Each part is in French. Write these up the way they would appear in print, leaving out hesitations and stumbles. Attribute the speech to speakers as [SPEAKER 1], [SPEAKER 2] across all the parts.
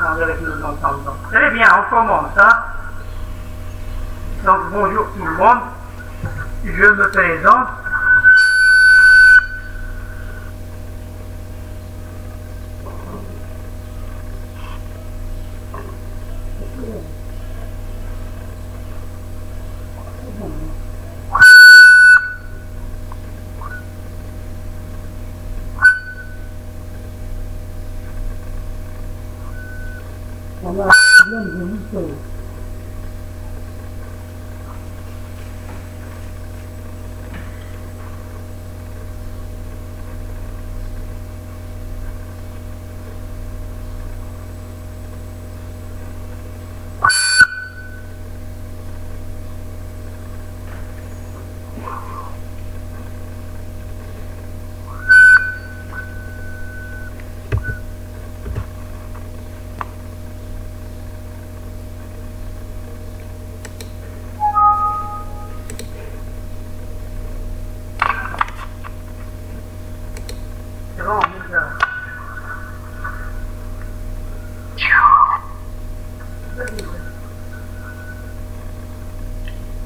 [SPEAKER 1] On dirait que nous entendons. Très bien, on commence. Hein? Donc bonjour tout le monde. Je me présente. On a un problème de micro.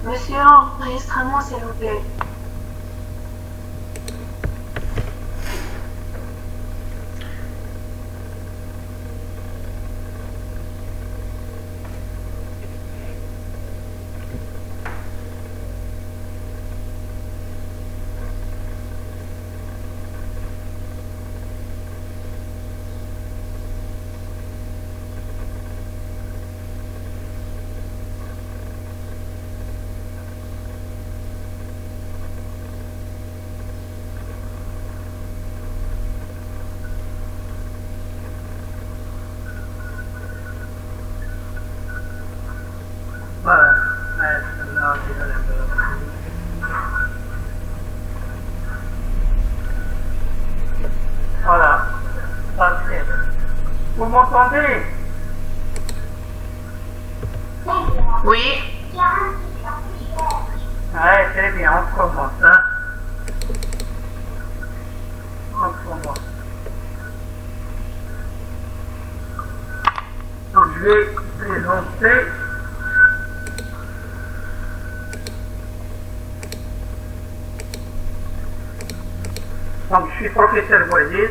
[SPEAKER 2] Monsieur, enregistrement s'il vous plaît.
[SPEAKER 1] Voilà, parfait. Vous m'entendez?
[SPEAKER 2] Oui.
[SPEAKER 1] Ouais, très bien, on commence. Hein? On commence. Donc je vais présenter. Donc, je suis professeur Boisier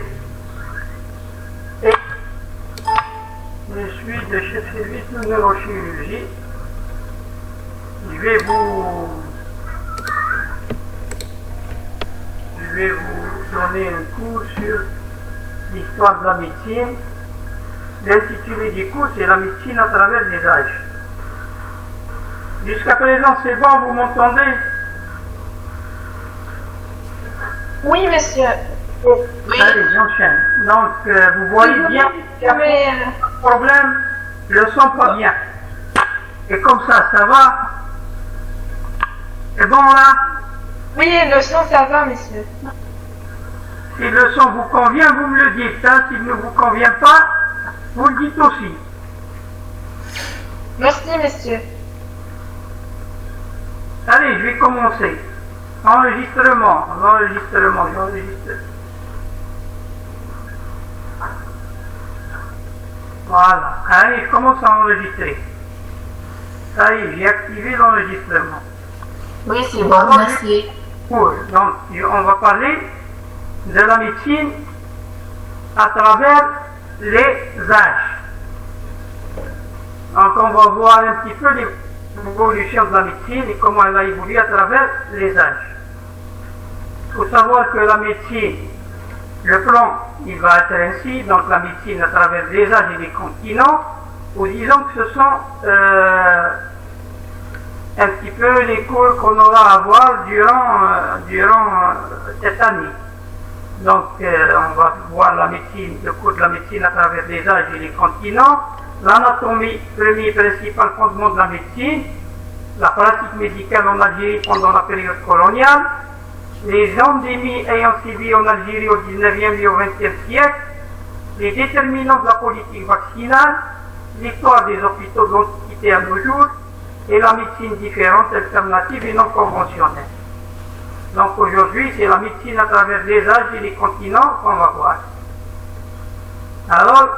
[SPEAKER 1] et je suis de chef service de neurochirurgie. Je vais vous donner un cours sur l'histoire de la médecine. L'intitulé du cours, c'est la médecine à travers les âges. Jusqu'à présent, c'est bon, vous m'entendez?
[SPEAKER 2] Oui, monsieur. Oui.
[SPEAKER 1] Allez, j'enchaîne. Donc, vous voyez bien qu'il y a un problème, le son pas bien. Et comme ça va? C'est bon là?
[SPEAKER 2] Oui, le son, ça va, monsieur.
[SPEAKER 1] Si le son vous convient, vous me le dites. Hein. S'il ne vous convient pas, vous le dites aussi.
[SPEAKER 2] Merci, monsieur.
[SPEAKER 1] Allez, je vais commencer. Enregistrement, j'enregistre. Voilà, allez, je commence à enregistrer. Ça y est, j'ai activé l'enregistrement.
[SPEAKER 2] Oui, c'est bon, merci.
[SPEAKER 1] Cool. Donc, on va parler de la médecine à travers les âges. Donc, on va voir un petit peu l'évolution de la médecine et comment elle a évolué à travers les âges. Il faut savoir que la médecine, le plan, il va être ainsi, donc la médecine à travers les âges et les continents, ou disons que ce sont un petit peu les cours qu'on aura à voir durant cette année. Donc on va voir la médecine, le cours de la médecine à travers les âges et les continents, l'anatomie, premier principal fondement de la médecine, la pratique médicale en Algérie pendant la période coloniale, les endémies ayant sévi en Algérie au 19e et au 20e siècle, les déterminants de la politique vaccinale, l'histoire des hôpitaux de l'Antiquité à nos jours, et la médecine différente, alternative et non conventionnelle. Donc aujourd'hui, c'est la médecine à travers les âges et les continents qu'on va voir. Alors,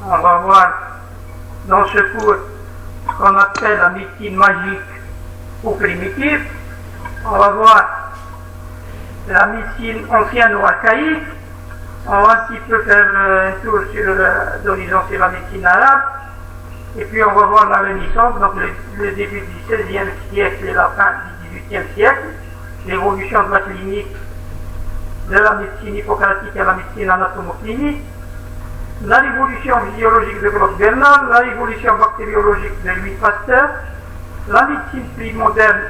[SPEAKER 1] On va voir dans ce cours ce qu'on appelle la médecine magique ou primitive. On va voir la médecine ancienne ou archaïque. On va un petit peu faire un tour sur l'horizon sur la médecine arabe. Et puis on va voir la Renaissance, donc le début du XVIe siècle et la fin du XVIIIe siècle, l'évolution de la clinique, de la médecine hippocratique à la médecine anatomo-clinique, la révolution physiologique de Claude Bernal, la révolution bactériologique de Louis Pasteur, la médecine moderne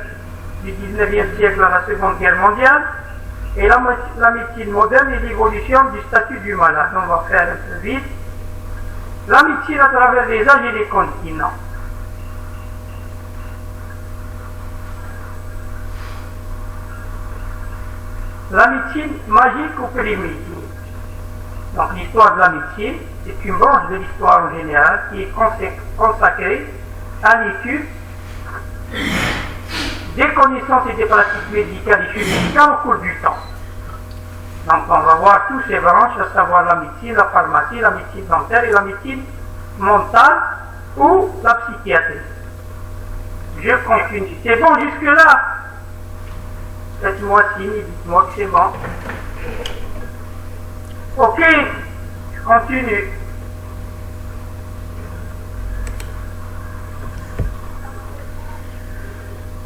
[SPEAKER 1] du XIXe siècle à la Seconde Guerre mondiale, et la médecine moderne et l'évolution du statut du malade. On va faire un peu vite. La médecine à travers les âges et les continents. La médecine magique ou primitive. Donc l'histoire de la médecine, c'est une branche de l'histoire en général qui est consacrée à l'étude des connaissances et des pratiques médicales et chirurgicales au cours du temps. Donc on va voir tous ces branches, à savoir la médecine, la pharmacie, la médecine dentaire et la médecine mentale ou la psychiatrie. Je continue. C'est bon jusque-là? Faites-moi signe, dites-moi que c'est bon. Ok, je continue.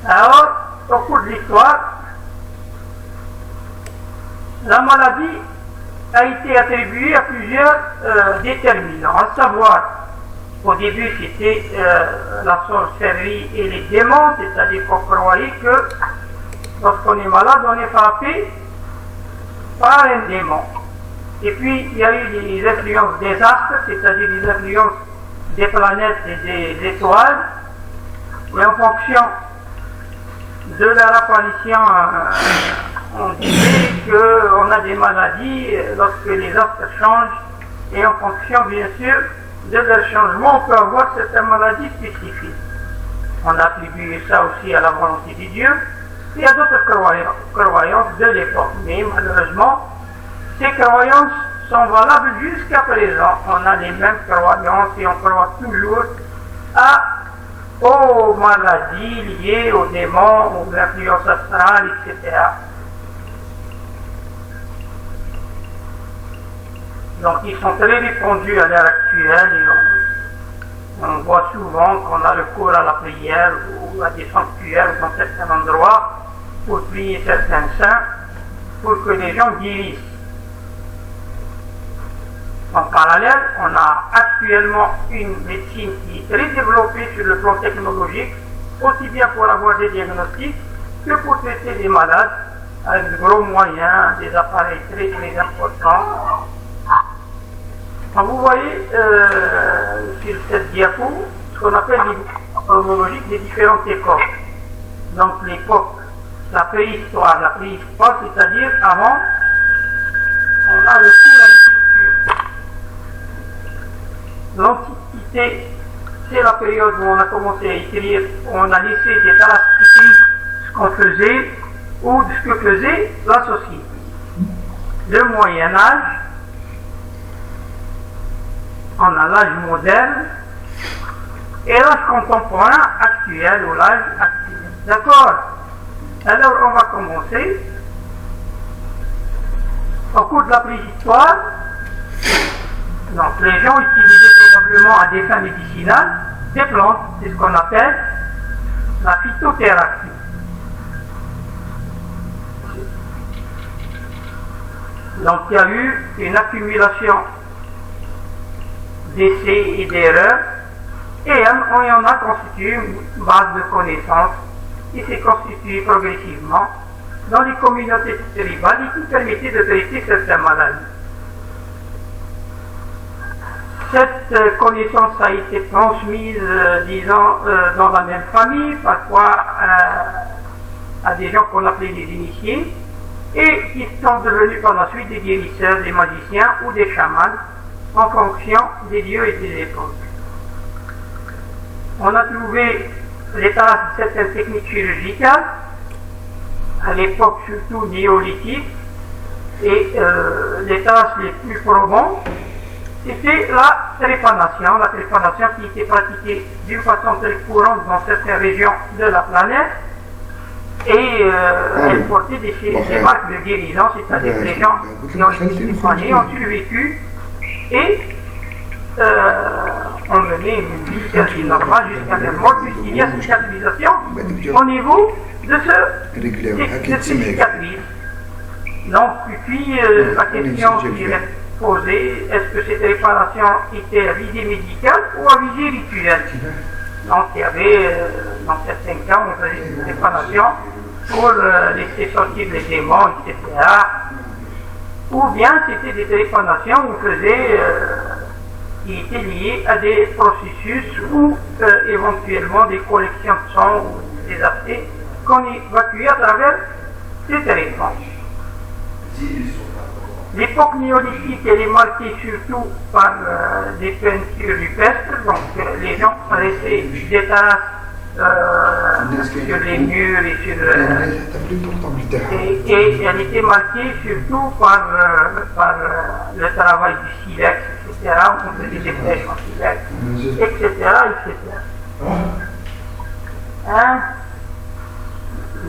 [SPEAKER 1] Alors, au cours de l'histoire, la maladie a été attribuée à plusieurs déterminants, à savoir, au début c'était la sorcellerie et les démons, c'est-à-dire qu'on croyait que lorsqu'on est malade, on est frappé par un démon. Et puis il y a eu les influences des astres, c'est-à-dire les influences des planètes et des étoiles, et en fonction de leur apparition, on disait qu'on a des maladies lorsque les astres changent, et en fonction bien sûr de leur changement, on peut avoir certaines maladies spécifiques. On a attribué ça aussi à la volonté de Dieu et à d'autres croyances de l'époque. Mais malheureusement, ces croyances sont valables jusqu'à présent. On a les mêmes croyances et on croit toujours aux maladies liées aux démons, aux influences astrales, etc. Donc ils sont très répandus à l'heure actuelle et on voit souvent qu'on a recours à la prière ou à des sanctuaires dans certains endroits pour prier certains saints pour que les gens guérissent. En parallèle, on a actuellement une médecine qui est très développée sur le plan technologique, aussi bien pour avoir des diagnostics que pour traiter des malades avec de gros moyens, des appareils très très importants. Donc vous voyez sur cette diapo ce qu'on appelle l'évolution chronologique des différentes époques. Donc l'époque, la préhistoire, c'est-à-dire avant, on a le coup à l'écriture. L'Antiquité, c'est la période où on a commencé à écrire, où on a laissé des traces écrites ce qu'on faisait ou de ce que faisait la société. Le Moyen-Âge, on a l'âge moderne et l'âge contemporain actuel ou l'âge actuel. D'accord? Alors on va commencer. Au cours de la préhistoire, donc les gens utilisaient probablement à des fins médicinales des plantes, c'est ce qu'on appelle la phytothérapie. Donc il y a eu une accumulation d'essais et d'erreurs, et on en a constitué une base de connaissances qui s'est constituée progressivement dans les communautés tribales et qui permettait de traiter certaines maladies. Cette connaissance a été transmise, disons, dans la même famille, parfois à des gens qu'on appelait des initiés, et qui sont devenus par la suite des guérisseurs, des magiciens ou des chamans, en fonction des lieux et des époques. On a trouvé les traces de certaines techniques chirurgicales, à l'époque surtout néolithique, et les traces les plus probantes c'était la trépanation qui était pratiquée d'une façon très courante dans certaines régions de la planète, et elle portait des marques de guérison, c'est-à-dire que les gens qui ont été soignés ont survécu et ont mené une vie quasi normale jusqu'à leur mort, puisqu'il y a une cicatrisation au niveau de ces cicatrices. Donc, puis la question qui est posée, est-ce que cette réparation était à visée médicale ou à visée rituelle? Donc, il y avait, dans certains cas, on faisait une réparation pour laisser sortir les démons, etc. Ou bien c'était des réparations qu'on faisait qui étaient liées à des processus ou éventuellement des collections de sang ou des abcès qu'on évacuait à travers ces traitements. L'époque néolithique, elle est marquée surtout par des peintures rupestres, donc les gens ont laissé des traces sur les murs et sur et elle était marquée surtout par le travail du silex, etc. On faisait des flèches en silex, etc. Hein?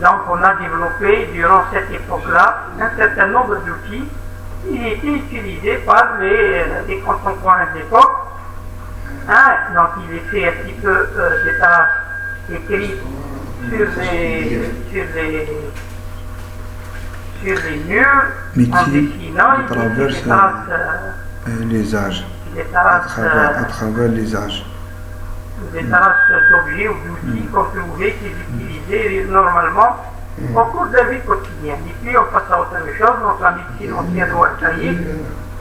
[SPEAKER 1] Donc on a développé durant cette époque-là un certain nombre d'outils qui étaient utilisés par les contemporains de l'époque. Hein? Donc il était un petit peu des traces écrites sur les murs, en dessinant,
[SPEAKER 3] à travers les âges, à travers les âges.
[SPEAKER 1] Des traces d'objets ou d'outils qu'on trouvait qu'ils utilisaient normalement au cours de la vie quotidienne. Et puis on passe à autre chose, donc la médecine ancienne ou archaïque,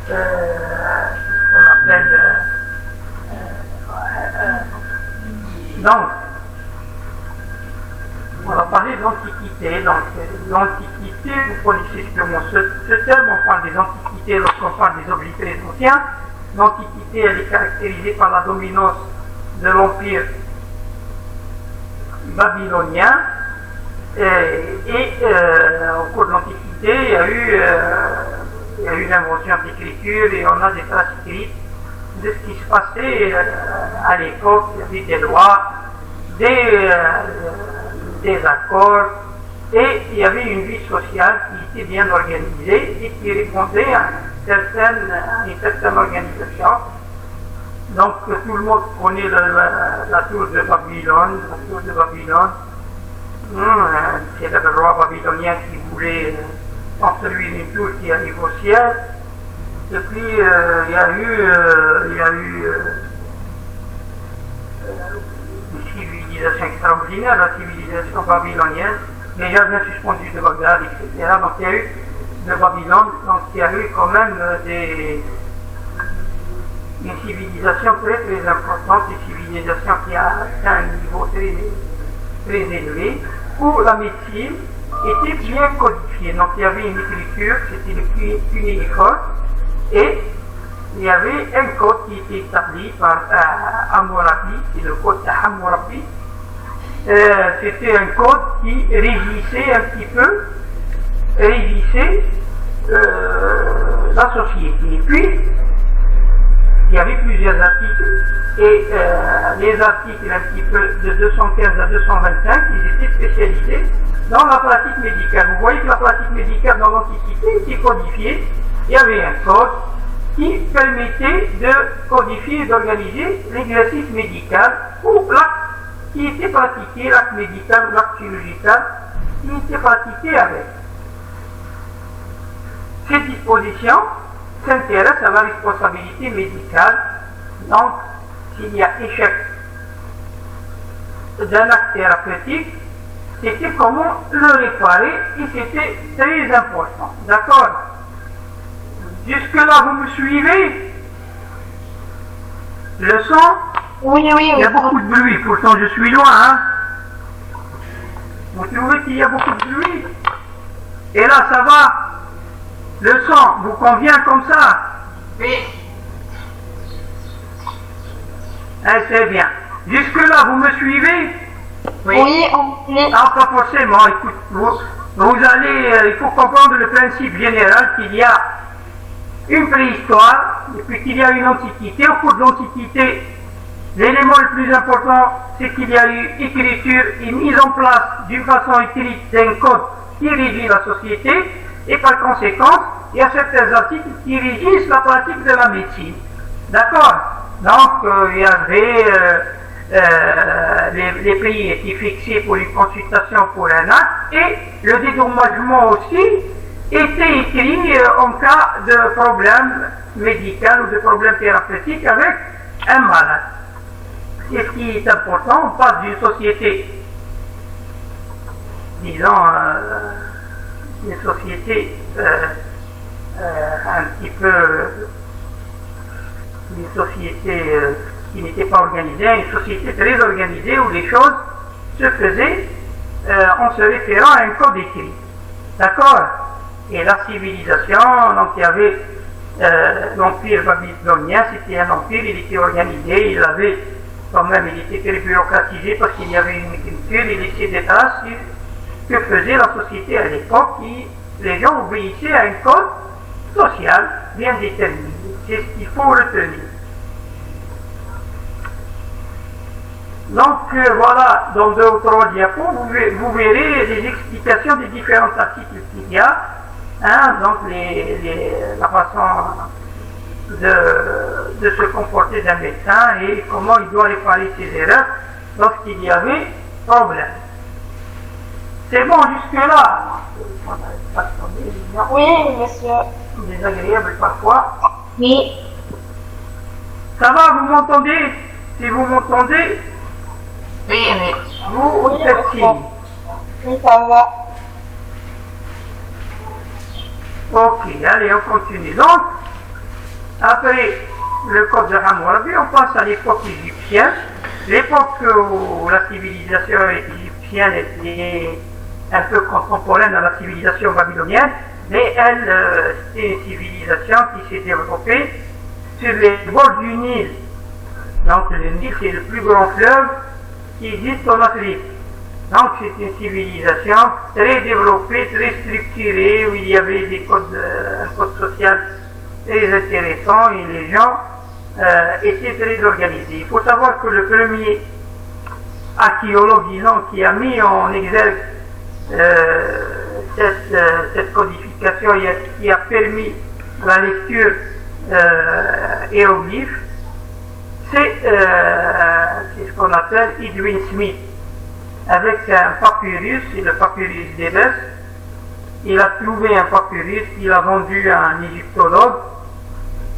[SPEAKER 1] qu'on appelle donc on va parler de l'Antiquité. Donc l'Antiquité, vous connaissez sûrement ce terme, on parle des Antiquités lorsqu'on parle des objets très anciens. L'Antiquité, elle est caractérisée par la dominance de l'Empire babylonien, et au cours de l'Antiquité, il y a eu l'invention de l'écriture et on a des traces écrites de ce qui se passait à l'époque. Il y avait des lois, des accords, et il y avait une vie sociale qui était bien organisée et qui répondait à une certaine organisation. Donc tout le monde connaît la tour de Babylone. C'est le roi babylonien qui voulait construire une tour qui arrive au ciel. Et puis il y a eu une civilisation extraordinaire, la civilisation babylonienne, les jardins suspendus de Bagdad, etc. Donc il y a eu de Babylone, donc il y a eu quand même une civilisation très très importante, une civilisation qui a atteint un niveau très, très élevé, où la médecine était bien codifiée. Donc il y avait une écriture, c'était le cunéiforme, et il y avait un code qui était établi par Hammurabi, c'est le code de Hammurabi. C'était un code qui régissait un petit peu, la société. Et puis, il y avait plusieurs articles, et les articles un petit peu de 215 à 225, ils étaient spécialisés dans la pratique médicale. Vous voyez que la pratique médicale dans l'Antiquité était codifiée. Il y avait un code qui permettait de codifier et d'organiser l'exercice médical ou l'acte qui était pratiqué, l'acte médical ou l'acte chirurgical qui était pratiqué avec. Ces dispositions s'intéressent à la responsabilité médicale. Donc, s'il y a échec d'un acte thérapeutique, c'était comment le réparer, et c'était très important. D'accord? Jusque-là, vous me suivez? Le son?
[SPEAKER 2] Oui.
[SPEAKER 1] Il y a beaucoup de bruit, pourtant je suis loin, hein? Vous trouvez qu'il y a beaucoup de bruit? Et là, ça va? Le son vous convient comme ça?
[SPEAKER 2] Oui.
[SPEAKER 1] C'est bien. Jusque-là, vous me suivez?
[SPEAKER 2] Oui, on est.
[SPEAKER 1] Ah, pas forcément. Écoute, vous allez, il faut comprendre le principe général qu'il y a une préhistoire, et puis qu'il y a une antiquité. Au cours de l'antiquité, l'élément le plus important, c'est qu'il y a eu écriture et mise en place d'une façon écrite d'un code qui régit la société, et par conséquent, il y a certains articles qui régissent la pratique de la médecine. D'accord? Donc, il y avait les pays étaient fixés pour une consultation pour un acte, et le dédommagement aussi était écrit en cas de problème médical ou de problème thérapeutique avec un malade. Et ce qui est important, on passe d'une société, disons, une société un petit peu, une société qui n'était pas organisée, à une société très organisée où les choses se faisaient en se référant à un code écrit. D'accord? Et la civilisation, donc il y avait l'empire babylonien, c'était un empire, il était organisé, il avait quand même, il était très bureaucratisé parce qu'il y avait une écriture, il laissait des traces sur ce que faisait la société à l'époque, les gens obéissaient à un code social bien déterminé. C'est ce qu'il faut retenir. Donc voilà, dans 2 ou 3 diapos, vous verrez les explications des différents articles qu'il y a, hein, donc la façon de se comporter d'un médecin et comment il doit réparer ses erreurs lorsqu'il y avait problème. C'est bon jusque-là?
[SPEAKER 2] Oui, monsieur.
[SPEAKER 1] Désagréable parfois.
[SPEAKER 2] Oui.
[SPEAKER 1] Ça va, vous m'entendez? Si vous m'entendez,
[SPEAKER 2] Oui, oui.
[SPEAKER 1] vous faites signe.
[SPEAKER 2] Oui, ça va.
[SPEAKER 1] Ok, allez, on continue. Donc, après le code de Hammurabi, on passe à l'époque égyptienne. L'époque où la civilisation égyptienne était un peu contemporaine à la civilisation babylonienne, mais elle, c'était une civilisation qui s'est développée sur les bords du Nil. Donc le Nil, c'est le plus grand fleuve qui existe en Afrique. Donc c'est une civilisation très développée, très structurée, où il y avait un code social très intéressant et les gens étaient très organisés. Il faut savoir que le premier archéologue, disons, qui a mis en exergue cette codification qui a permis la lecture hiéroglyphe, c'est ce qu'on appelle Edwin Smith, avec un papyrus, c'est le papyrus d'Ébès. Il a trouvé un papyrus qu'il a vendu à un égyptologue,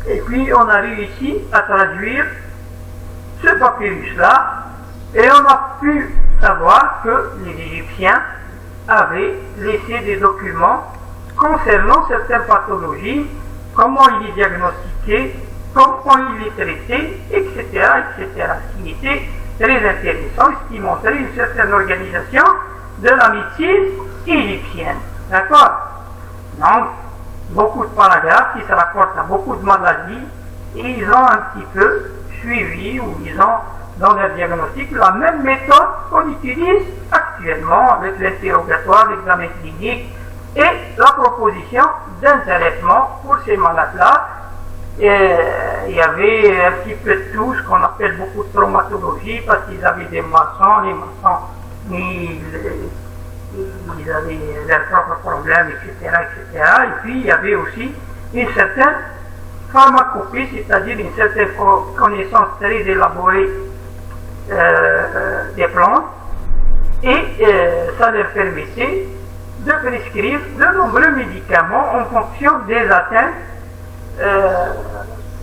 [SPEAKER 1] et puis on a réussi à traduire ce papyrus-là, et on a pu savoir que les Égyptiens avaient laissé des documents concernant certaines pathologies, comment ils les diagnostiquaient, comment ils les traitaient, etc., etc. Ce qui était très intéressant, ce qui montrait une certaine organisation de la médecine égyptienne. D'accord? Donc, beaucoup de paragraphes qui se rapportent à beaucoup de maladies, et ils ont un petit peu suivi, ou ils ont dans leur diagnostic la même méthode qu'on utilise actuellement avec l'interrogatoire, l'examen clinique et la proposition d'un traitement pour ces malades-là. Il y avait un petit peu de tout, ce qu'on appelle beaucoup de traumatologie, parce qu'ils avaient des maçons, les maçons, ils avaient leurs propres problèmes, etc., etc. Et puis il y avait aussi une certaine pharmacopée, c'est-à-dire une certaine connaissance très élaborée des plantes, et ça leur permettait de prescrire de nombreux médicaments en fonction des atteintes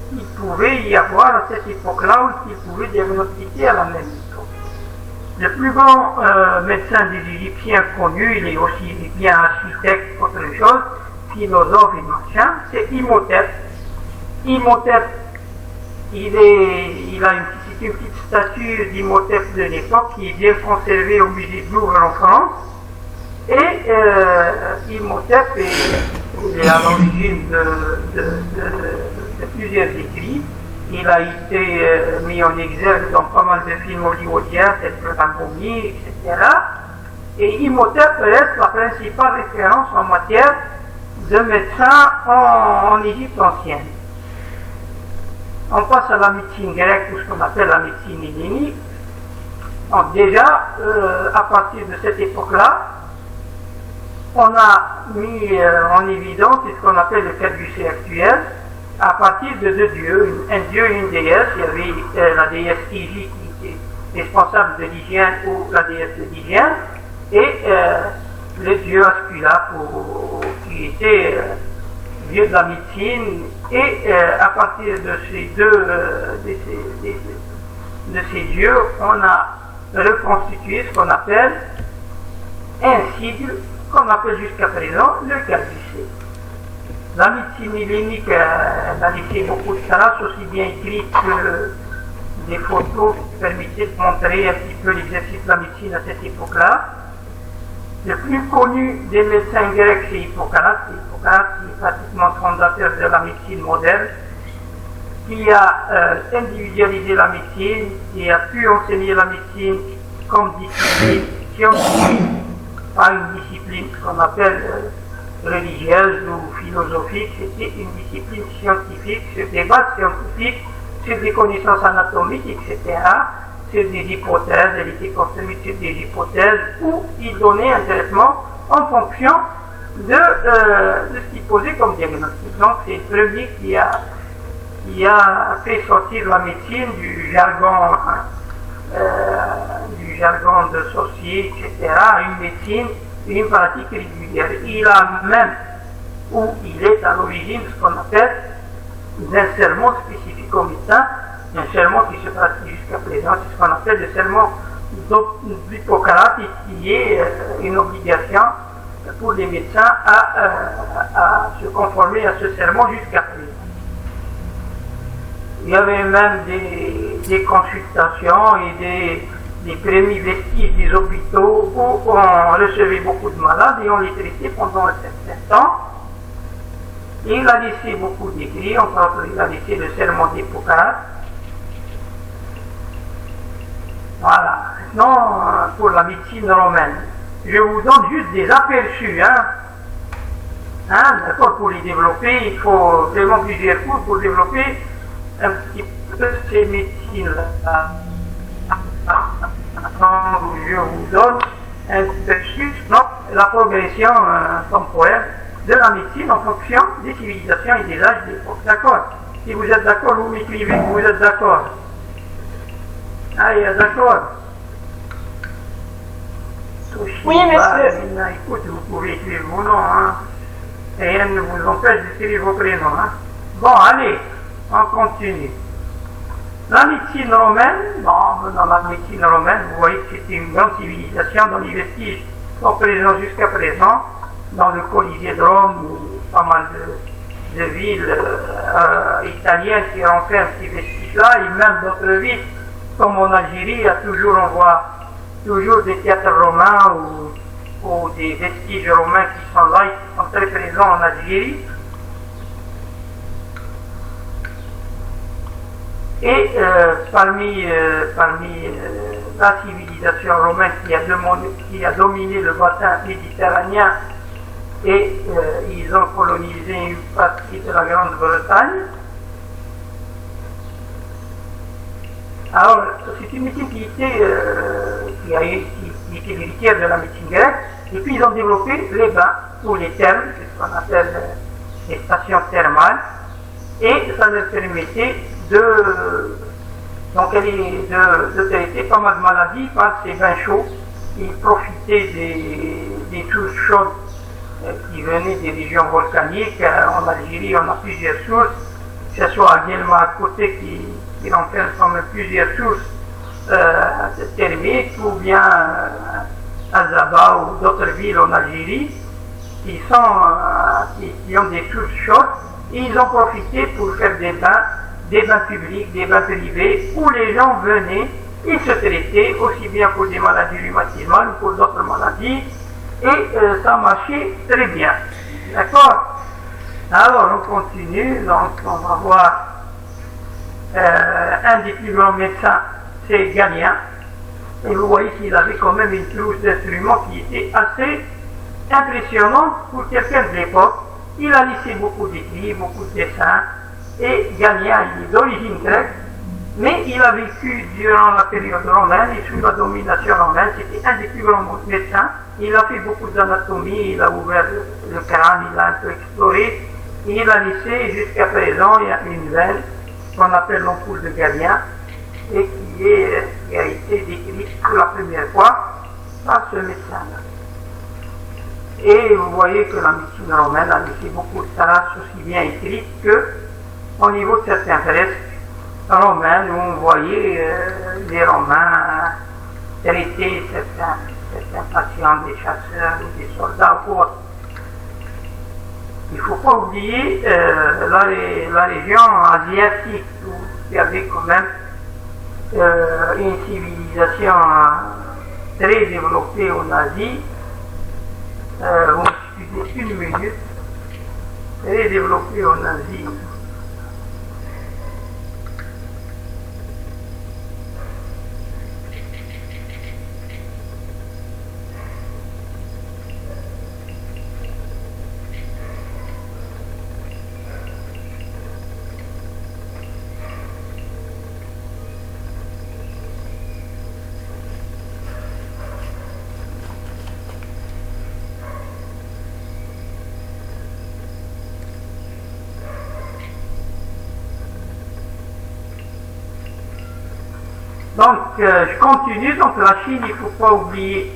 [SPEAKER 1] qu'il pouvait y avoir à cette époque-là ou qu'il pouvait diagnostiquer à la même époque. Le plus grand médecin des Égyptiens connu, il est aussi bien architecte qu'autre chose, philosophe et machin, c'est Imhotep. Imhotep, il a une petite statue d'Imhotep de l'époque qui est bien conservée au musée de Louvre en France. Et Imhotep est à l'origine de plusieurs écrits. Il a été mis en exergue dans pas mal de films hollywoodiens, tels que La Momie, etc. Et Imhotep reste la principale référence en matière de médecins en Égypte ancienne. On passe à la médecine grecque, ou ce qu'on appelle la médecine hellénique. Donc déjà, à partir de cette époque-là, on a mis en évidence ce qu'on appelle le caducée actuel, à partir de deux dieux, un dieu et une déesse. Il y avait la déesse Hygie qui était responsable de l'hygiène, ou la déesse de l'hygiène, et le dieu Ascula qui était dieu de la médecine. Et à partir de ces deux de ces dieux, on a reconstitué ce qu'on appelle un sigle qu'on appelle jusqu'à présent le caducée. La médecine hellénique a laissé beaucoup de traces, aussi bien écrites que des photos qui permettaient de montrer un petit peu l'exercice de la médecine à cette époque-là. Le plus connu des médecins grecs, c'est Hippocrate. Hippocrate, qui est pratiquement fondateur de la médecine moderne, qui a individualisé la médecine, qui a pu enseigner la médecine comme discipline scientifique, pas une discipline qu'on appelle religieuse ou philosophique. C'était une discipline scientifique, sur des bases scientifiques, sur des connaissances anatomiques, etc., sur des hypothèses. Elle était construite sur des hypothèses où il donnait un traitement en fonction de ce qu'il posait comme diagnostic. Donc c'est le premier qui a fait sortir la médecine du jargon de sorcier, etc., à une médecine, une pratique régulière. Il a même, ou il est à l'origine de ce qu'on appelle un serment spécifique au médecin, un serment qui se pratique jusqu'à présent, c'est ce qu'on appelle le serment d'Hippocrate, qui est une obligation pour les médecins à se conformer à ce serment jusqu'à présent. Il y avait même des consultations et des premiers vestiges des hôpitaux où on recevait beaucoup de malades et on les traitait pendant un certain temps. Et il a laissé beaucoup d'écrits, entre autres il a laissé le serment d'Hippocrate. Voilà. Maintenant, pour la médecine romaine, je vous donne juste des aperçus, d'accord, pour les développer, il faut vraiment plusieurs cours pour développer un petit peu ces médecines-là. Je vous donne un aperçu, la progression temporelle de la médecine en fonction des civilisations et des âges d'époque. D'accord? Si vous êtes d'accord, vous m'écrivez que vous êtes d'accord. Allez, d'accord.
[SPEAKER 2] Oui, monsieur.
[SPEAKER 1] Écoute, vous pouvez écrire vos noms, rien ne vous empêche d'écrire vos prénoms. Bon, allez, on continue. La médecine romaine, dans la médecine romaine, vous voyez que c'était une grande civilisation dont les vestiges sont présents jusqu'à présent, dans le Colisée de Rome, ou pas mal de villes italiennes qui renferment ces vestiges-là, et même d'autres villes, comme en Algérie, on voit toujours des théâtres romains ou des vestiges romains qui sont là et qui sont très présents en Algérie. Et parmi la civilisation romaine qui a dominé le bassin méditerranéen, et ils ont colonisé une partie de la Grande-Bretagne. Alors, c'est une médecine qui était héritière de la médecine grecque, et puis ils ont développé les bains, ou les thermes, c'est ce qu'on appelle les stations thermales, et ça leur permettait de traiter pas mal de maladies par ces bains chauds. Ils profitaient des sources chaudes qui venaient des régions volcaniques. En Algérie, on a plusieurs sources, que ce soit à Guelma à côté qui renferme quand même plusieurs sources thermiques, ou bien à Zaba ou d'autres villes en Algérie qui ont des sources chaudes, et ils ont profité pour faire des bains publics, des bains privés, où les gens venaient et se traitaient, aussi bien pour des maladies rhumatismales ou pour d'autres maladies, et ça marchait très bien. D'accord? Alors on continue, donc on va voir un des plus grands médecins, c'est Galien, et vous voyez qu'il avait quand même une trousse d'instruments qui était assez impressionnante pour quelqu'un de l'époque. Il a laissé beaucoup d'écrits, beaucoup de dessins, Et Galien, il est d'origine grecque, mais il a vécu durant la période romaine et sous la domination romaine. C'était un des plus grands médecins. Il a fait beaucoup d'anatomie, il a ouvert le crâne, il a un peu exploré. Et il a laissé, jusqu'à présent, il y a une veine qu'on appelle l'ampoule de Galien et qui a été décrite pour la première fois par ce médecin-là. Et vous voyez que la médecine romaine a laissé beaucoup de traces aussi bien écrites qu'au niveau de certains fresques romains où on voyait les Romains traiter certains patients, des chasseurs ou des soldats ou autres. Il ne faut pas oublier la région asiatique où il y avait quand même une civilisation très développée en Asie. Vous me suivez une minute, très développée en Asie. Donc, je continue. Donc, la Chine, il ne faut pas oublier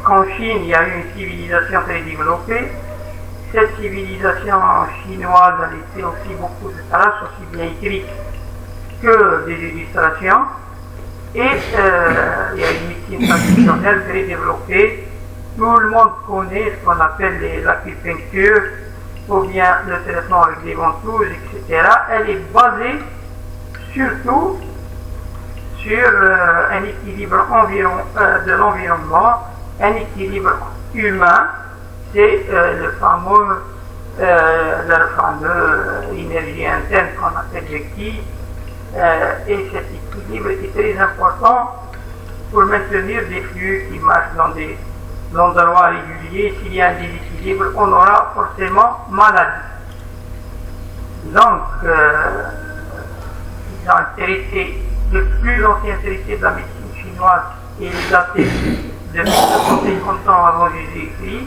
[SPEAKER 1] qu'en Chine, il y a eu une civilisation très développée. Cette civilisation chinoise a laissé aussi beaucoup de traces, aussi bien écrites que des illustrations. Et il y a une médecine traditionnelle très développée. Tout le monde connaît ce qu'on appelle l'acupuncture, ou bien le traitement avec des ventouses, etc. Elle est basée surtout sur un équilibre de l'environnement, un équilibre humain, c'est le fameux énergie interne qu'on appelle le Qi, et cet équilibre est très important pour maintenir des flux qui marchent dans des endroits réguliers. S'il y a un déséquilibre, on aura forcément maladie. Donc, ils ont traité le plus ancien traité de la médecine chinoise est daté de 1250 ans avant Jésus-Christ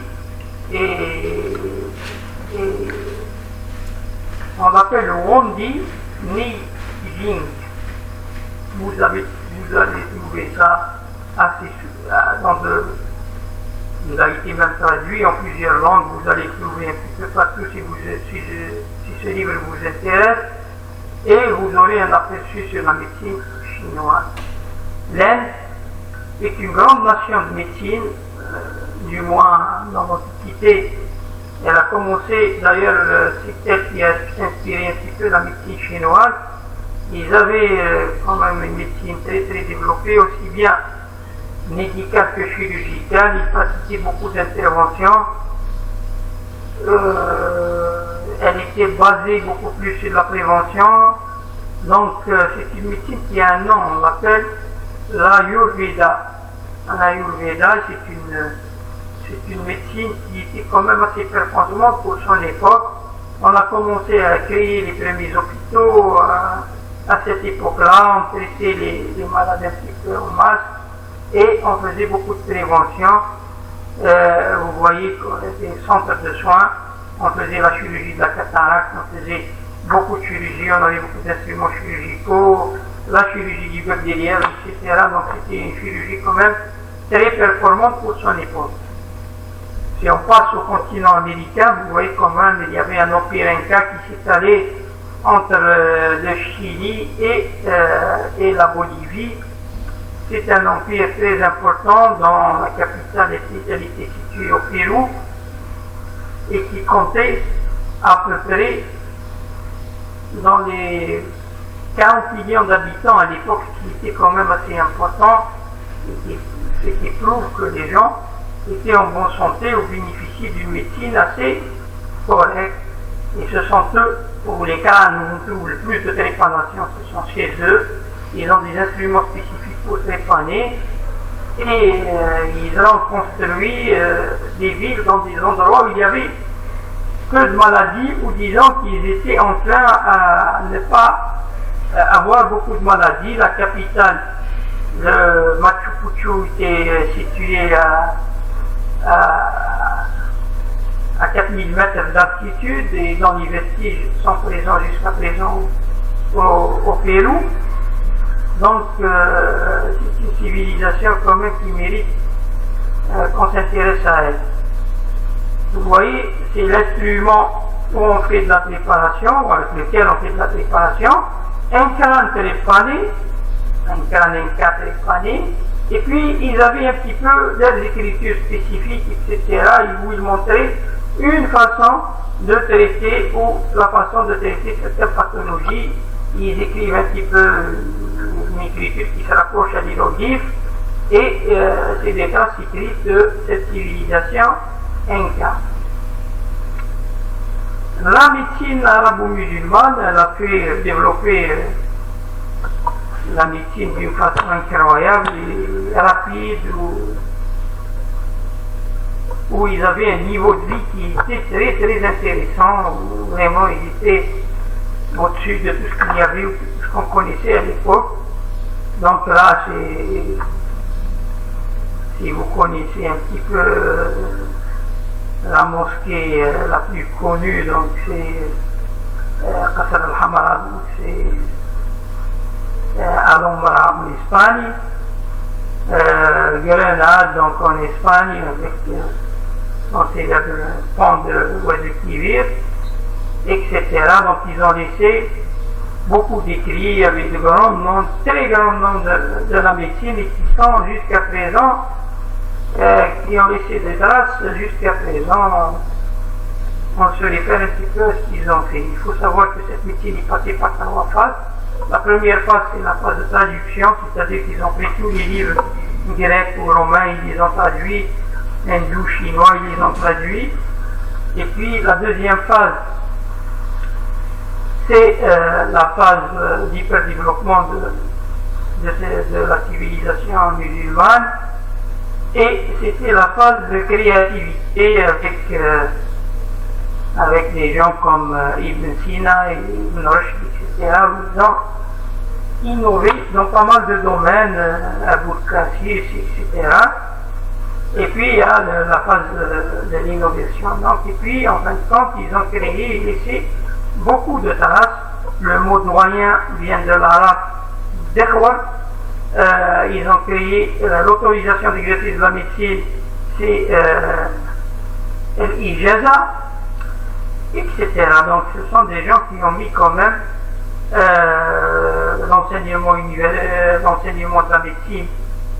[SPEAKER 1] et on l'appelle le Wondi Ni Jing. Vous allez trouver ça assez il a été même traduit en plusieurs langues, vous allez trouver un petit peu partout si ce livre vous intéresse. Et vous aurez un aperçu sur la médecine chinoise. L'Inde est une grande nation de médecine, du moins dans l'Antiquité. Elle a commencé, d'ailleurs, c'est elle qui a inspiré un petit peu la médecine chinoise. Ils avaient quand même une médecine très très développée, aussi bien médicale que chirurgicale. Ils pratiquaient beaucoup d'interventions. Elle était basée beaucoup plus sur la prévention. Donc, c'est une médecine qui a un nom, on l'appelle l'Ayurveda. L'Ayurveda, c'est une médecine qui était quand même assez performante pour son époque. On a commencé à créer les premiers hôpitaux à cette époque-là. On traitait les malades un petit peu en masse et on faisait beaucoup de prévention. Vous voyez des centres de soins. On faisait la chirurgie de la cataracte, on faisait beaucoup de chirurgie, on avait beaucoup d'instruments chirurgicaux, la chirurgie du bec derrière, etc. Donc c'était une chirurgie quand même très performante pour son époque. Si on passe au continent américain, vous voyez quand même il y avait un empire inca qui s'étalait entre le Chili et la Bolivie. C'est un empire très important dont la capitale elle était située au Pérou, et qui comptait à peu près dans les 40 millions d'habitants à l'époque, ce qui était quand même assez important, ce qui prouve que les gens étaient en bonne santé ou bénéficiaient d'une médecine assez correcte. Et ce sont eux, pour les cas où on trouve le plus de trépanations, ce sont chez eux. Ils ont des instruments spécifiques pour trépaner. Et ils ont construit des villes dans des endroits où il y avait peu de maladies, ou disons qu'ils étaient enclins à ne pas avoir beaucoup de maladies. La capitale, le Machu Picchu, était située à 4000 mètres d'altitude, et dans les vestiges sont présents jusqu'à présent au Pérou. Donc c'est une civilisation quand même qui mérite qu'on s'intéresse à elle. Vous voyez, c'est l'instrument où on fait de la préparation, ou avec lequel on fait de la préparation, un crâne trépané, et puis ils avaient un petit peu des écritures spécifiques, etc., où ils montraient une façon de traiter, ou la façon de traiter certaines pathologies. Ils écrivent un petit peu une écriture qui se rapproche à l'hiéroglyphe, et c'est des traces écrites de cette civilisation inca. La médecine arabo-musulmane, elle a fait développer la médecine d'une façon incroyable et rapide, où ils avaient un niveau de vie qui était très très intéressant, où vraiment ils étaient au-dessus de tout ce qu'il y avait, ou tout ce qu'on connaissait à l'époque. Donc là, si vous connaissez un petit peu la mosquée la plus connue, donc c'est Qasr al-Hamra, donc c'est à l'Ombra en Espagne, Grenade donc en Espagne, avec c'est le pont de Guadalquivir, etc. Donc ils ont laissé beaucoup d'écrits avec de grands noms, très grands noms de la médecine, et qui sont jusqu'à présent, qui ont laissé des traces jusqu'à présent. On se réfère un petit peu à ce qu'ils ont fait. Il faut savoir que cette médecine est passée par 3 phases. La première phase, c'est la phase de traduction, c'est-à-dire qu'ils ont pris tous les livres grecs ou romains, ils les ont traduits, hindous, chinois, ils les ont traduits. Et puis la deuxième phase, c'est la phase d'hyperdéveloppement de la civilisation musulmane, et c'était la phase de créativité avec des gens comme Ibn Sina et Ibn Rushd, etc., où ils ont innové dans pas mal de domaines, Abu-Qasim, etc. Et puis il y a la phase de l'innovation. Donc, et puis en fin de compte, ils ont créé et laissé beaucoup de traces. Le mot doyen vient de l'arabe Dekhwa. Ils ont créé l'autorisation d'exercice de la médecine, c'est l'Ijaza, etc. Donc ce sont des gens qui ont mis quand même l'enseignement de la médecine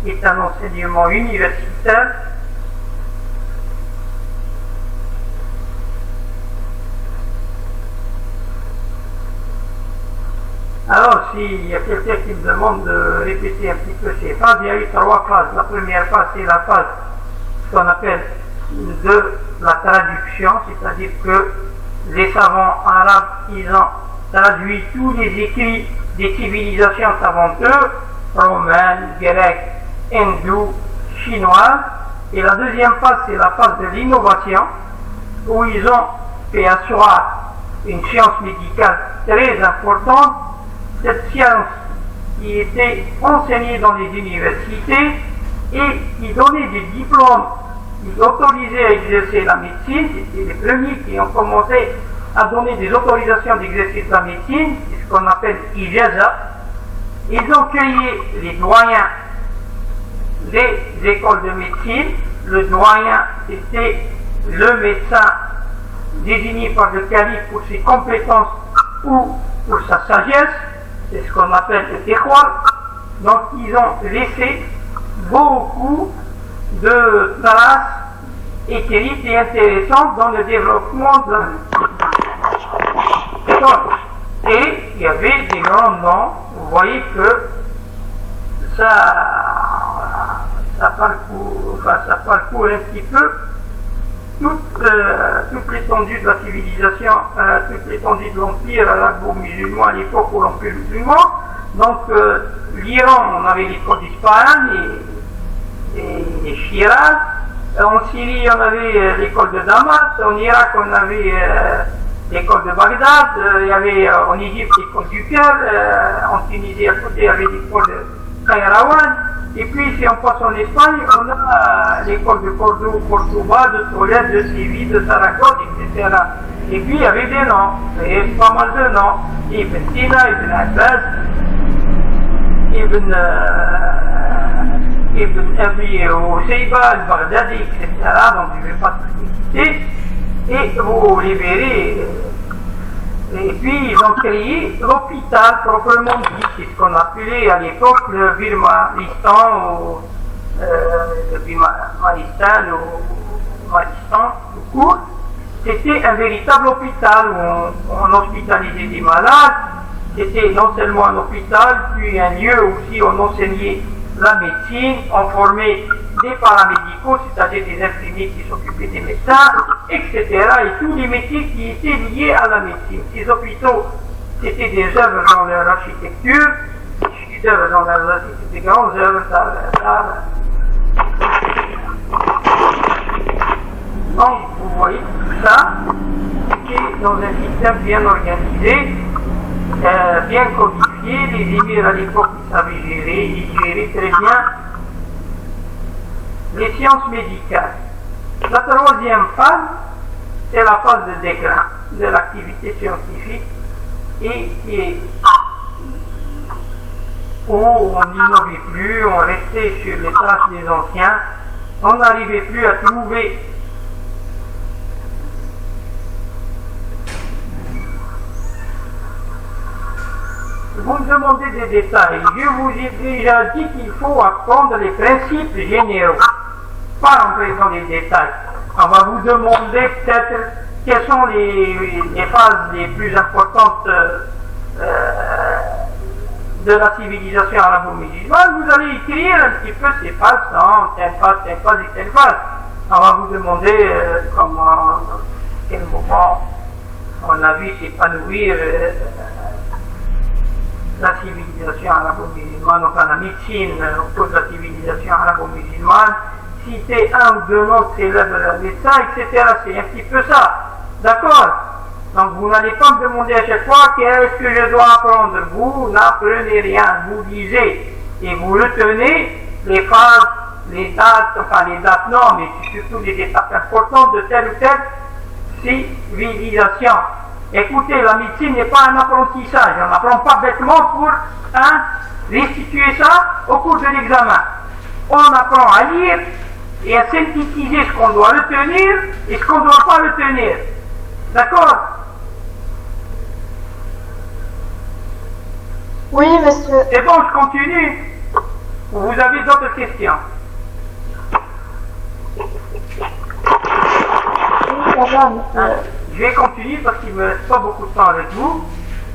[SPEAKER 1] est un enseignement universitaire. Alors, s'il y a quelqu'un qui me demande de répéter un petit peu ces phases, il y a eu 3 phases. La première phase, c'est la phase qu'on appelle de la traduction, c'est-à-dire que les savants arabes, ils ont traduit tous les écrits des civilisations avant eux, romaines, grecques, hindous, chinoises. Et la deuxième phase, c'est la phase de l'innovation, où ils ont fait asseoir une science médicale très importante. Cette science qui était enseignée dans les universités et qui donnait des diplômes, qui autorisaient à exercer la médecine. C'était les premiers qui ont commencé à donner des autorisations d'exercice de la médecine, c'est ce qu'on appelle Ijaza. Ils ont créé les doyens des écoles de médecine. Le doyen était le médecin désigné par le calife pour ses compétences ou pour sa sagesse. C'est ce qu'on appelle le terroir. Donc ils ont laissé beaucoup de traces écrites et intéressantes dans le développement de et il y avait des grands noms. Vous voyez que ça parcourt un petit peu toute l'étendue de la civilisation, toute l'étendue de l'empire arabo-musulman à l'époque où l'empire musulman. Donc l'Iran, on avait les Kurdistan et les Shiraz, En Syrie, on avait l'école de Damas, en Irak, on avait l'école de Bagdad, il y avait en Égypte l'école du Caire, en Tunisie à côté, il y avait l'école de Kairouan, et puis si on passe en Espagne, on a l'école de Cordoba, de Tolède, de Séville, de Saragosse, etc. Et puis il y avait des noms, et pas mal de noms, Ibn Sina, Ibn Abbas, Ibn Abi Shayba, al-Baghdadi, etc. Donc je ne vais pas tout citer. Et vous les verrez. Et puis ils ont créé l'hôpital proprement dit, c'est ce qu'on appelait à l'époque le Birmanistan ou le Birmanistan ou Manistan, tout court. C'était un véritable hôpital où on hospitalisait des malades. C'était non seulement un hôpital, puis un lieu aussi où on enseignait la médecine, on formait des paramédicaux, c'est-à-dire des infirmiers qui s'occupaient des médecins, etc. Et tous les métiers qui étaient liés à la médecine. Ces hôpitaux, c'était des œuvres dans leur architecture, des grandes œuvres d'art. Donc, vous voyez tout ça, c'était dans un système bien organisé, bien codifié. Les émirs à l'époque savaient gérer, ils géraient très bien les sciences médicales. La troisième phase, c'est la phase de déclin de l'activité scientifique et où on n'innovait plus, on restait sur les traces des anciens, on n'arrivait plus à trouver Vous me demandez des détails. Je vous ai déjà dit qu'il faut apprendre les principes généraux, pas rentrer dans les détails. On va vous demander peut-être quelles sont les phases les plus importantes de la civilisation arabo-musulmane. Vous allez écrire un petit peu ces phases, telle phase et telle phase. On va vous demander comment, quel moment on a vu s'épanouir la civilisation arabo-musulmane, enfin la médecine au cours de la civilisation arabo-musulmane, citer un ou deux noms célèbres de médecins, etc. C'est un petit peu ça. D'accord? Donc vous n'allez pas me demander à chaque fois qu'est-ce que je dois apprendre. Vous n'apprenez rien, vous lisez et vous retenez les phases, les dates, enfin les dates non, mais surtout les étapes importantes de telle ou telle civilisation. Écoutez, la médecine n'est pas un apprentissage, on n'apprend pas bêtement pour restituer ça au cours de l'examen. On apprend à lire et à synthétiser ce qu'on doit retenir et ce qu'on ne doit pas retenir. D'accord?
[SPEAKER 2] Oui, monsieur.
[SPEAKER 1] C'est bon, je continue. Vous avez d'autres questions?
[SPEAKER 2] Oui, ça va, monsieur.
[SPEAKER 1] Je vais continuer parce qu'il ne me reste pas beaucoup de temps avec vous.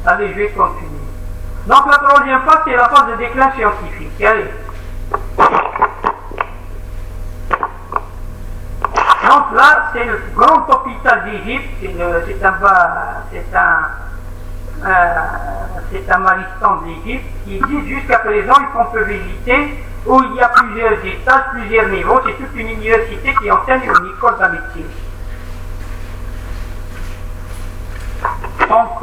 [SPEAKER 1] Allez, je vais continuer. Donc la troisième phase, c'est la phase de déclin scientifique. Allez. Donc là, c'est le grand hôpital d'Égypte, c'est un maristan d'Égypte qui existe jusqu'à présent et qu'on peut visiter, où il y a plusieurs étages, plusieurs niveaux. C'est toute une université qui enseigne une école de la médecine. Donc,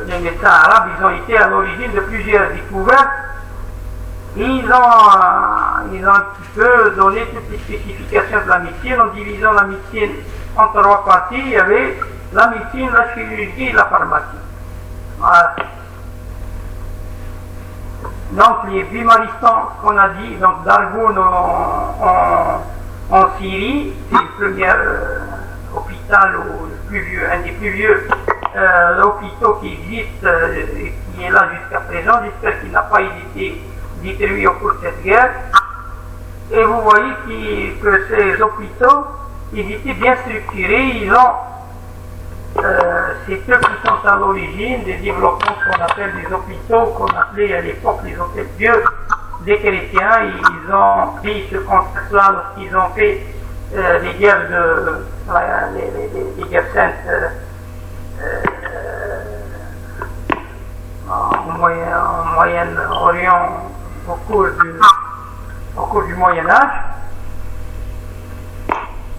[SPEAKER 1] les médecins arabes, ils ont été à l'origine de plusieurs découvertes. Ils ont un petit peu donné toutes les spécifications de la médecine en divisant la médecine en trois parties. Il y avait la médecine, la chirurgie et la pharmacie. Voilà. Donc, les Bimaristans, qu'on a dit, donc d'Argoun en Syrie, c'est le premier hôpital, un des plus vieux hôpitaux qui existe et qui est là jusqu'à présent. J'espère qu'il n'a pas été détruit au cours de cette guerre. Et vous voyez que ces hôpitaux, ils étaient bien structurés. Ils ont, c'est eux qui sont à l'origine des développements qu'on appelle des hôpitaux, qu'on appelait à l'époque les hôtels Dieu des chrétiens. Ils ont pris ce concept-là lorsqu'ils ont fait les guerres les guerres saintes en Moyen-Orient au cours du Moyen-Âge.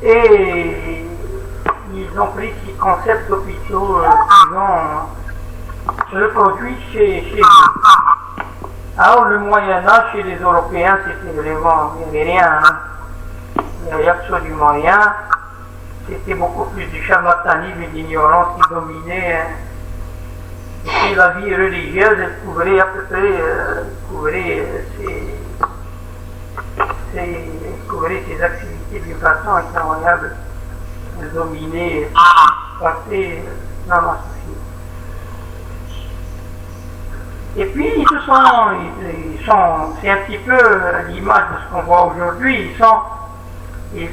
[SPEAKER 1] Et ils ont pris ces concepts d'hôpitaux qu'ils ont reproduits chez eux. Alors le Moyen-Âge chez les Européens, c'était vraiment, il n'y avait rien, hein. Il n'y avait absolument rien. C'était beaucoup plus du charlatanisme et de l'ignorance qui dominait. Hein. Et la vie religieuse, elle couvrait à peu près ses activités d'une façon incroyable. Elle dominait partait dans la société. Et puis c'est un petit peu l'image de ce qu'on voit aujourd'hui. Les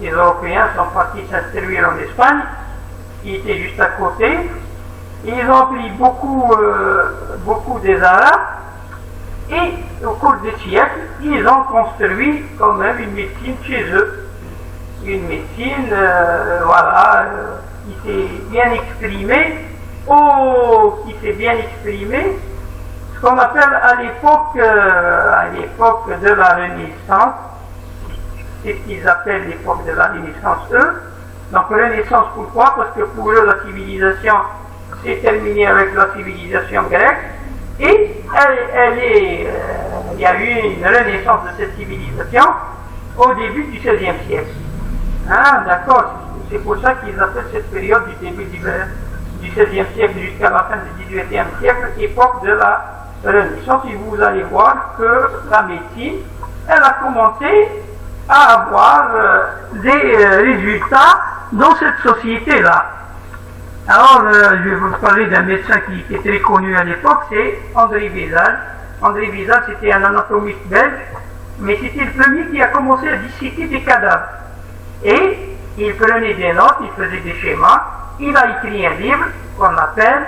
[SPEAKER 1] Européens sont partis s'instruire en Espagne, qui était juste à côté. Ils ont pris beaucoup des Arabes et au cours des siècles, ils ont construit quand même une médecine chez eux. Une médecine, qui s'est bien exprimée, ce qu'on appelle à l'époque de la Renaissance, c'est ce qu'ils appellent l'époque de la Renaissance, eux. Donc Renaissance, pourquoi? Parce que pour eux, la civilisation s'est terminée avec la civilisation grecque, et il y a eu une renaissance de cette civilisation au début du XVIe siècle. Hein, d'accord? C'est pour ça qu'ils appellent cette période du début du XVIe siècle jusqu'à la fin du XVIIIe siècle époque de la Renaissance. Et vous allez voir que la médecine, elle a commencé à avoir des résultats dans cette société-là. Alors, je vais vous parler d'un médecin qui est très connu à l'époque, c'est André Vézal. André Vézal, c'était un anatomiste belge, mais c'était le premier qui a commencé à disséquer des cadavres. Et il prenait des notes, il faisait des schémas, il a écrit un livre qu'on appelle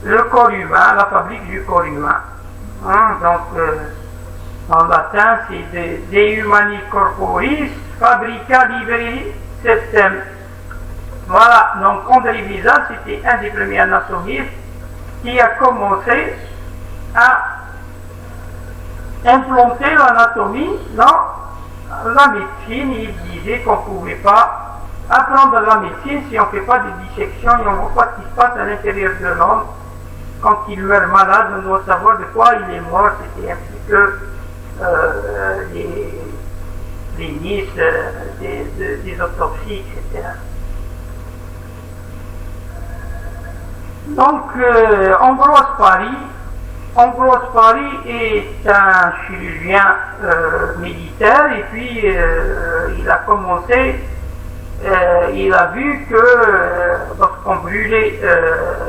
[SPEAKER 1] Le corps humain, la fabrique du corps humain. En latin, c'est De Humani Corporis Fabrica Liberi Septem. Voilà, donc André Vézal, c'était un des premiers anatomistes qui a commencé à implanter l'anatomie dans la médecine. Il disait qu'on ne pouvait pas apprendre la médecine si on ne fait pas de dissection et on ne voit pas ce qui se passe à l'intérieur de l'homme. Quand il meurt malade, on doit savoir de quoi il est mort. C'était un petit peu les niches des autopsies, etc. Donc, Ambroise Paré est un chirurgien militaire, et puis il a commencé, il a vu que lorsqu'on brûlait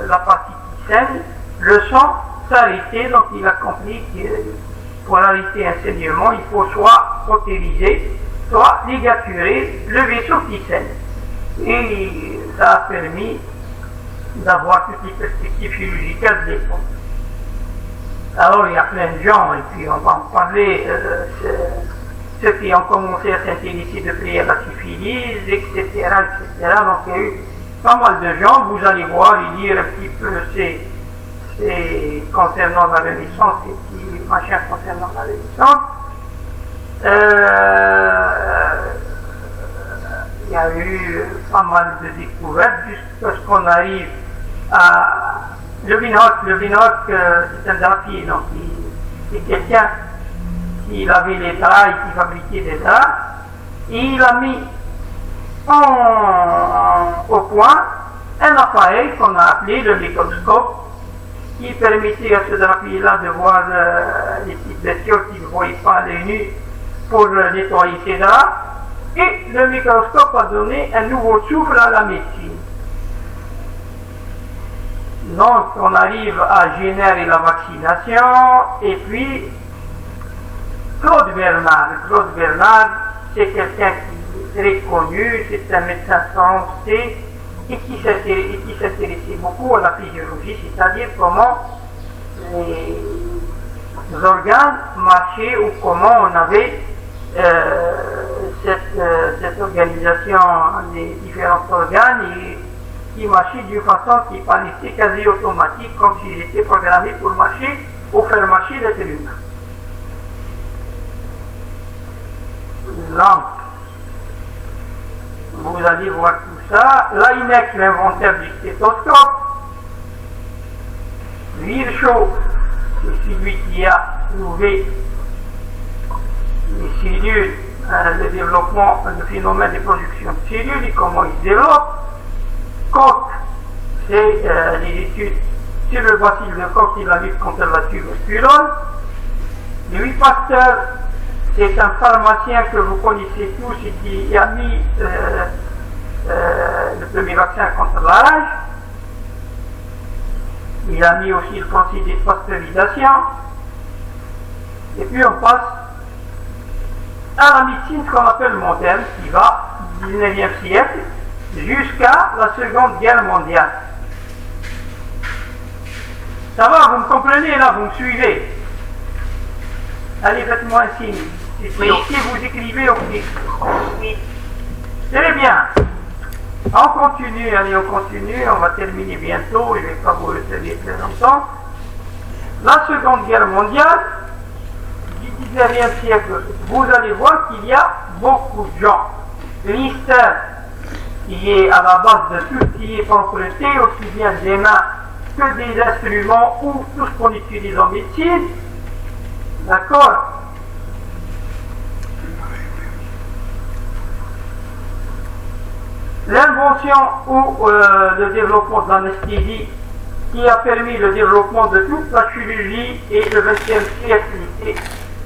[SPEAKER 1] la partie qui saigne, le sang s'arrêtait, donc il a compris que pour arrêter un saignement, il faut soit cautériser, soit ligaturer le vaisseau qui saigne. Et ça a permis d'avoir toutes les perspectives chirurgicales de l'époque. Alors il y a plein de gens, et puis on va en parler, ceux qui ont commencé à s'intéresser de près à la syphilis, etc. Donc il y a eu pas mal de gens, vous allez voir et lire un petit peu c'est concernant la Renaissance, ces petits machins concernant la Renaissance. Il y a eu pas mal de découvertes jusqu'à ce qu'on arrive à Leeuwenhoek, c'est un drapier, donc c'est quelqu'un qui lavait les draps et qui fabriquait des draps, et il a mis au point un appareil qu'on a appelé le microscope, qui permettait à ce drapier-là de voir les petites bestioles qu'il ne voyait pas à l'œil nu pour nettoyer ses draps. Et le microscope a donné un nouveau souffle à la médecine. Donc on arrive à Jenner et la vaccination, et puis Claude Bernard, c'est quelqu'un qui est très connu, c'est un médecin français, et qui s'intéressait beaucoup à la physiologie, c'est-à-dire comment les organes marchaient ou comment on avait cette organisation des différents organes qui marchait d'une façon qui paraissait quasi automatique, comme s'il était programmé pour marcher, pour faire marcher l'être humain. Donc, vous allez voir tout ça. Laennec, l'inventeur du stéthoscope. Virchow, c'est celui qui a trouvé les cellules, le développement, le phénomène de production de cellules et comment ils se développent. Koch, c'est les études sur le bacille de Koch et la lutte contre la tuberculose. Louis Pasteur, c'est un pharmacien que vous connaissez tous et qui a mis le premier vaccin contre la rage. Il a mis aussi le procédé de pasteurisation. Et puis on passe à la médecine qu'on appelle moderne, qui va du 19e siècle jusqu'à la Seconde Guerre mondiale. Ça va, vous me comprenez là, vous me suivez? Allez, faites-moi un signe. Si vous écrivez, on clique. Oui. Très bien. On continue, allez, on continue, on va terminer bientôt, je ne vais pas vous retenir très longtemps. La Seconde Guerre mondiale, du 19e siècle, vous allez voir qu'il y a beaucoup de gens. Lister, qui est à la base de tout ce qui est propreté, aussi bien des mains que des instruments ou tout ce qu'on utilise en médecine. D'accord? L'invention ou le développement de l'anesthésie qui a permis le développement de toute la chirurgie et le XXe siècle,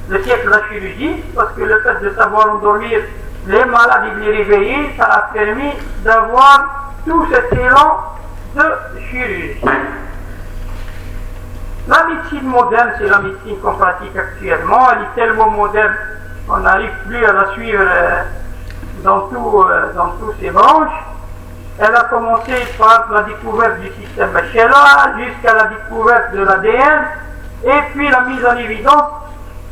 [SPEAKER 1] le siècle de la chirurgie, parce que le fait de savoir endormir les malades et de les réveiller, ça a permis d'avoir tout cet élan de chirurgie. La médecine moderne, c'est la médecine qu'on pratique actuellement, elle est tellement moderne qu'on n'arrive plus à la suivre dans tous ses branches. Elle a commencé par la découverte du système HLA jusqu'à la découverte de l'ADN et puis la mise en évidence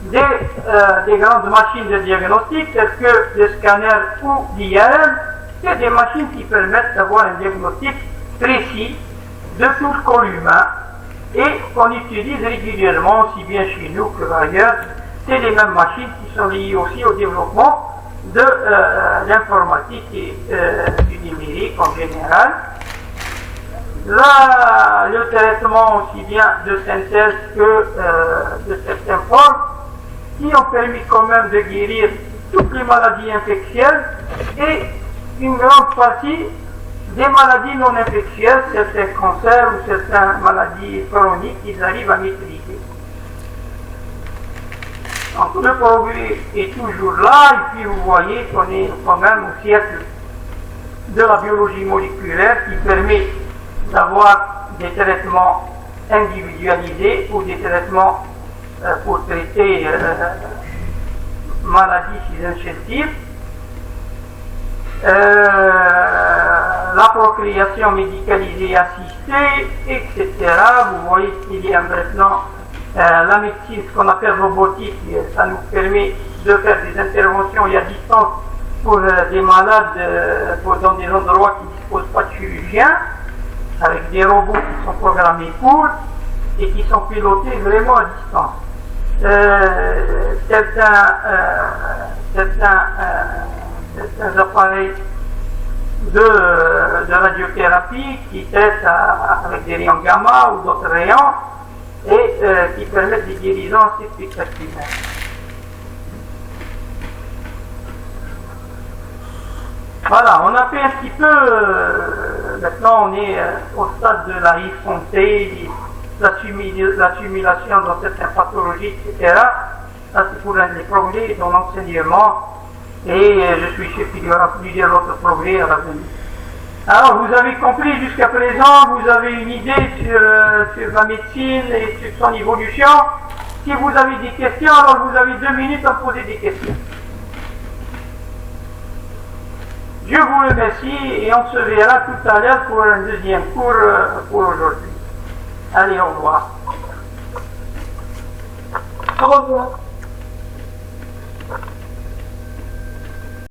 [SPEAKER 1] des grandes machines de diagnostic telles que le scanner ou l'IRM. C'est des machines qui permettent d'avoir un diagnostic précis de tout le corps humain et qu'on utilise régulièrement aussi bien chez nous que ailleurs. C'est les mêmes machines qui sont liées aussi au développement de l'informatique et du numérique en général. Là, le traitement aussi bien de synthèse que de certaines formes qui ont permis quand même de guérir toutes les maladies infectieuses et une grande partie des maladies non infectieuses, certains cancers ou certaines maladies chroniques qu'ils arrivent à maîtriser. Donc le progrès est toujours là, et puis vous voyez qu'on est quand même au siècle de la biologie moléculaire qui permet d'avoir des traitements individualisés ou des traitements pour traiter maladies chez un chétif. La procréation médicalisée assistée, etc. Vous voyez qu'il y a maintenant la médecine, ce qu'on appelle robotique, ça nous permet de faire des interventions à distance pour des malades dans des endroits qui ne disposent pas de chirurgiens, avec des robots qui sont programmés pour et qui sont pilotés vraiment à distance. Certains appareils de radiothérapie qui traitent avec des rayons gamma ou d'autres rayons et qui permettent des guérisons assez spectaculaires. Voilà, on a fait un petit peu, maintenant on est au stade de la santé, la simulation dans certaines pathologies, etc. Ça c'est pour les progrès dans l'enseignement et je suis sûr qu'il y aura plusieurs autres progrès à l'avenir. Alors, vous avez compris jusqu'à présent, vous avez une idée sur la médecine et sur son évolution. Si vous avez des questions, alors vous avez 2 minutes à poser des questions. Je vous remercie et on se verra tout à l'heure pour un deuxième cours pour aujourd'hui. Allez, au revoir.
[SPEAKER 2] Au revoir.